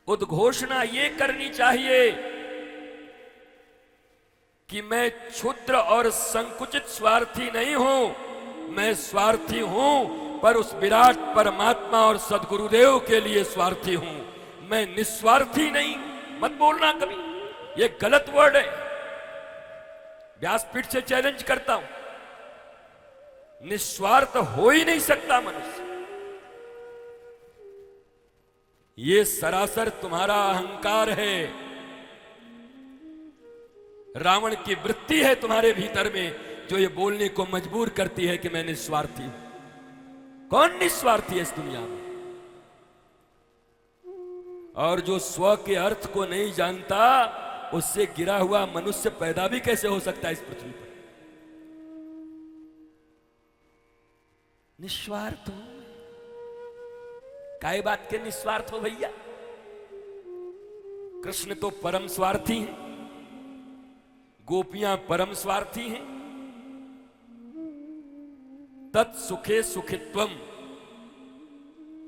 उद्घोषणा ये करनी चाहिए कि मैं क्षुद्र और संकुचित स्वार्थी नहीं हूं, मैं स्वार्थी हूं पर उस विराट परमात्मा और सदगुरुदेव के लिए स्वार्थी हूं, मैं निस्वार्थी नहीं। मत बोलना कभी, ये गलत वर्ड है। व्यासपीठ से चैलेंज करता हूं, निस्वार्थ हो ही नहीं सकता मनुष्य। ये सरासर तुम्हारा अहंकार है, रावण की वृत्ति है तुम्हारे भीतर में, जो ये बोलने को मजबूर करती है कि मैं निस्वार्थी हूं। कौन निस्वार्थी है इस दुनिया में? और जो स्व के अर्थ को नहीं जानता, उससे गिरा हुआ मनुष्य पैदा भी कैसे हो सकता है इस पृथ्वी पर? निस्वार्थ हो, काय बात के निस्वार्थ हो भैया? कृष्ण तो परम स्वार्थी हैं, गोपियां परम स्वार्थी हैं। तत्सुखे सुखित्वम,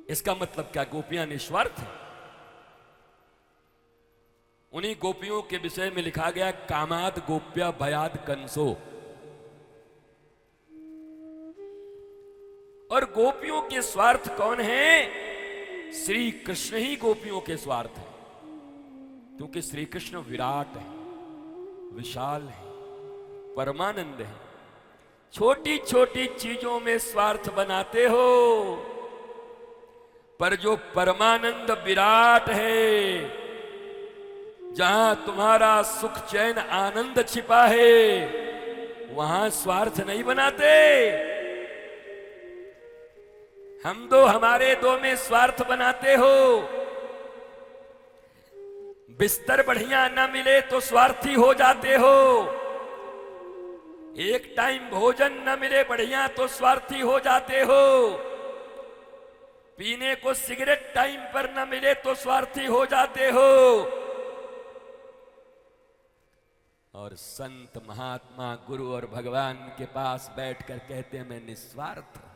इसका मतलब क्या? गोपियां निस्वार्थ हैं। उन्हीं गोपियों के विषय में लिखा गया, कामाद गोप्या भयाद कंसो। और गोपियों के स्वार्थ कौन है? श्री कृष्ण ही गोपियों के स्वार्थ है, क्योंकि श्री कृष्ण विराट है, विशाल है, परमानंद है। छोटी छोटी चीजों में स्वार्थ बनाते हो, पर जो परमानंद विराट है, जहां तुम्हारा सुख चैन आनंद छिपा है, वहां स्वार्थ नहीं बनाते। हम दो हमारे दो में स्वार्थ बनाते हो। बिस्तर बढ़िया न मिले तो स्वार्थी हो जाते हो, एक टाइम भोजन न मिले बढ़िया तो स्वार्थी हो जाते हो, पीने को सिगरेट टाइम पर न मिले तो स्वार्थी हो जाते हो। और संत महात्मा गुरु और भगवान के पास बैठकर कहते हैं मैं निस्वार्थ हूं।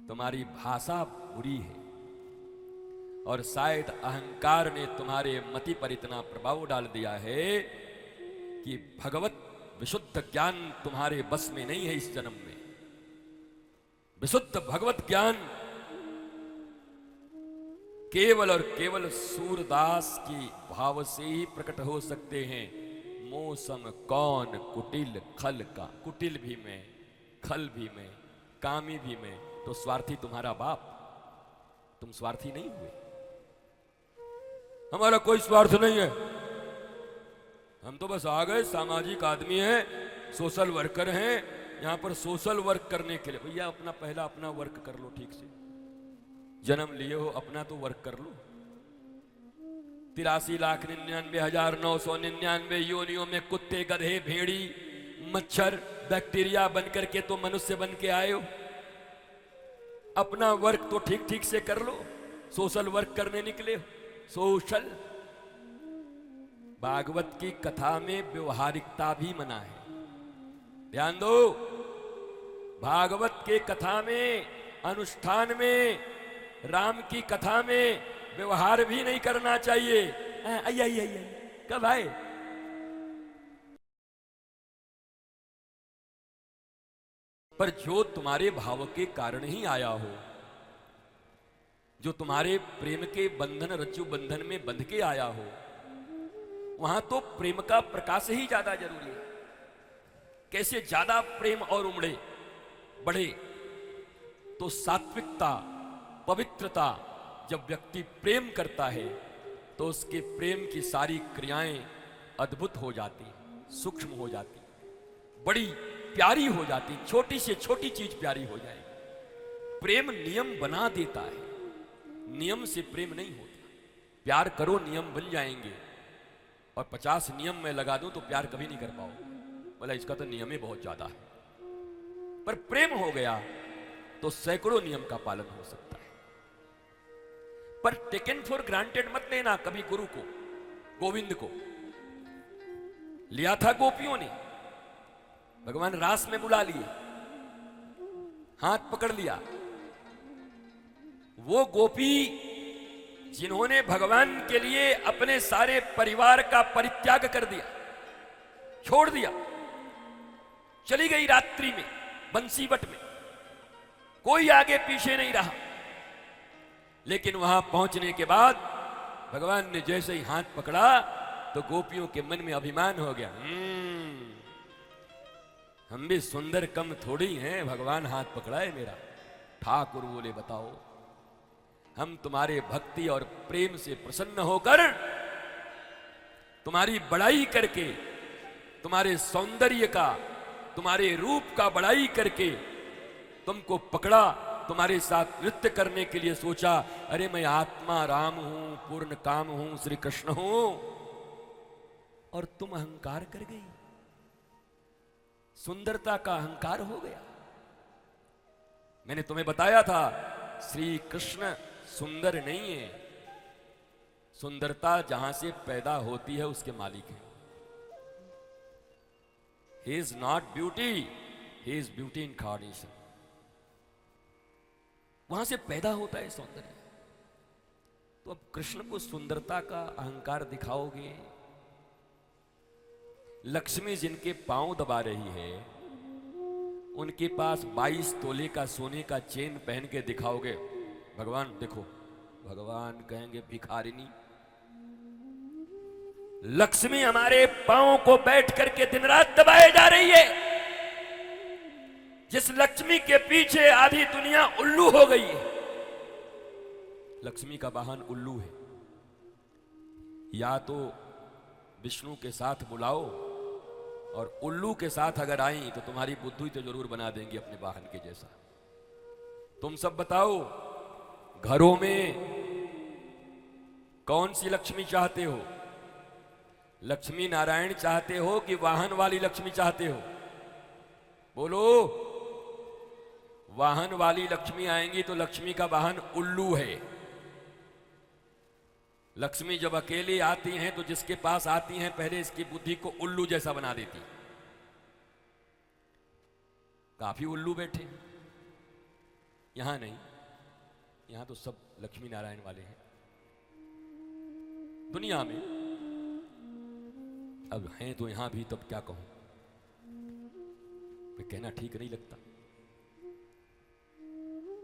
तुम्हारी भाषा बुरी है, और शायद अहंकार ने तुम्हारे मति पर इतना प्रभाव डाल दिया है कि भगवत विशुद्ध ज्ञान तुम्हारे बस में नहीं है इस जन्म में। विशुद्ध भगवत ज्ञान केवल और केवल सूरदास की भाव से ही प्रकट हो सकते हैं। मौसम कौन कुटिल खल का, कुटिल भी मैं, खल भी मैं, कामी भी मैं। तो स्वार्थी तुम्हारा बाप, तुम स्वार्थी नहीं हुए। हमारा कोई स्वार्थ नहीं है, हम तो बस आ गए, सामाजिक आदमी हैं, सोशल वर्कर हैं, यहां पर सोशल वर्क करने के लिए। भैया अपना पहला अपना वर्क कर लो ठीक से, जन्म लिए हो अपना तो वर्क कर लो। 83,99,999 योनियों में कुत्ते गधे भेड़ी मच्छर बैक्टीरिया बनकर के तो मनुष्य बन के आए हो। अपना वर्क तो ठीक ठीक से कर लो, सोशल वर्क करने निकले हो। सोशल, भागवत की कथा में व्यवहारिकता भी मना है, ध्यान दो। भागवत के कथा में, अनुष्ठान में, राम की कथा में व्यवहार भी नहीं करना चाहिए। आइए कब आए? पर जो तुम्हारे भाव के कारण ही आया हो, जो तुम्हारे प्रेम के बंधन रज्जु बंधन में बंध के आया हो, वहां तो प्रेम का प्रकाश ही ज्यादा जरूरी है। कैसे ज्यादा प्रेम और उमड़े बढ़े? तो सात्विकता, पवित्रता, जब व्यक्ति प्रेम करता है तो उसके प्रेम की सारी क्रियाएं अद्भुत हो जाती, सूक्ष्म हो जाती, बड़ी प्यारी हो जाती। छोटी से छोटी चीज प्यारी हो जाएगी। प्रेम नियम बना देता है, नियम से प्रेम नहीं होता। प्यार करो नियम बन जाएंगे, और 50 नियम मैं लगा दूं तो प्यार कभी नहीं कर पाओगे। बोला इसका तो नियम ही बहुत ज्यादा है। पर प्रेम हो गया तो सैकड़ों नियम का पालन हो सकता है। पर टेकन फॉर ग्रांटेड मत लेना कभी गुरु को, गोविंद को। लिया था गोपियों ने, भगवान रास में बुला लिए, हाथ पकड़ लिया। वो गोपी जिन्होंने भगवान के लिए अपने सारे परिवार का परित्याग कर दिया, छोड़ दिया, चली गई रात्रि में बंसीवट में, कोई आगे पीछे नहीं रहा। लेकिन वहां पहुंचने के बाद भगवान ने जैसे ही हाथ पकड़ा तो गोपियों के मन में अभिमान हो गया, हम भी सुंदर कम थोड़ी हैं, भगवान हाथ पकड़ा है मेरा। ठाकुर बोले, बताओ, हम तुम्हारे भक्ति और प्रेम से प्रसन्न होकर तुम्हारी बड़ाई करके, तुम्हारे सौंदर्य का, तुम्हारे रूप का बड़ाई करके तुमको पकड़ा, तुम्हारे साथ नृत्य करने के लिए सोचा। अरे मैं आत्मा राम हूं, पूर्ण काम हूं, श्री कृष्ण हूं, और तुम अहंकार कर गई, सुंदरता का अहंकार हो गया। मैंने तुम्हें बताया था श्री कृष्ण सुंदर नहीं है, सुंदरता जहां से पैदा होती है उसके मालिक है। He is not beauty, he is beauty incarnation। वहां से पैदा होता है सौंदर्य। तो अब कृष्ण को सुंदरता का अहंकार दिखाओगे, लक्ष्मी जिनके पांव दबा रही है उनके पास 22 तोले का सोने का चेन पहन के दिखाओगे, भगवान देखो, भगवान कहेंगे भिखारिनी। लक्ष्मी हमारे पांव को बैठ करके दिन रात दबाए जा रही है। जिस लक्ष्मी के पीछे आधी दुनिया उल्लू हो गई है, लक्ष्मी का वाहन उल्लू है। या तो विष्णु के साथ बुलाओ, और उल्लू के साथ अगर आई तो तुम्हारी बुद्धि तो जरूर बना देंगी अपने वाहन के जैसा। तुम सब बताओ, घरों में कौन सी लक्ष्मी चाहते हो? लक्ष्मी नारायण चाहते हो कि वाहन वाली लक्ष्मी चाहते हो? बोलो। वाहन वाली लक्ष्मी आएंगी तो लक्ष्मी का वाहन उल्लू है। लक्ष्मी जब अकेली आती हैं तो जिसके पास आती हैं पहले इसकी बुद्धि को उल्लू जैसा बना देती। काफी उल्लू बैठे, यहां नहीं, यहां तो सब लक्ष्मी नारायण वाले हैं दुनिया में। अब हैं तो यहां भी, तब क्या कहूं, मैं कहना ठीक नहीं लगता।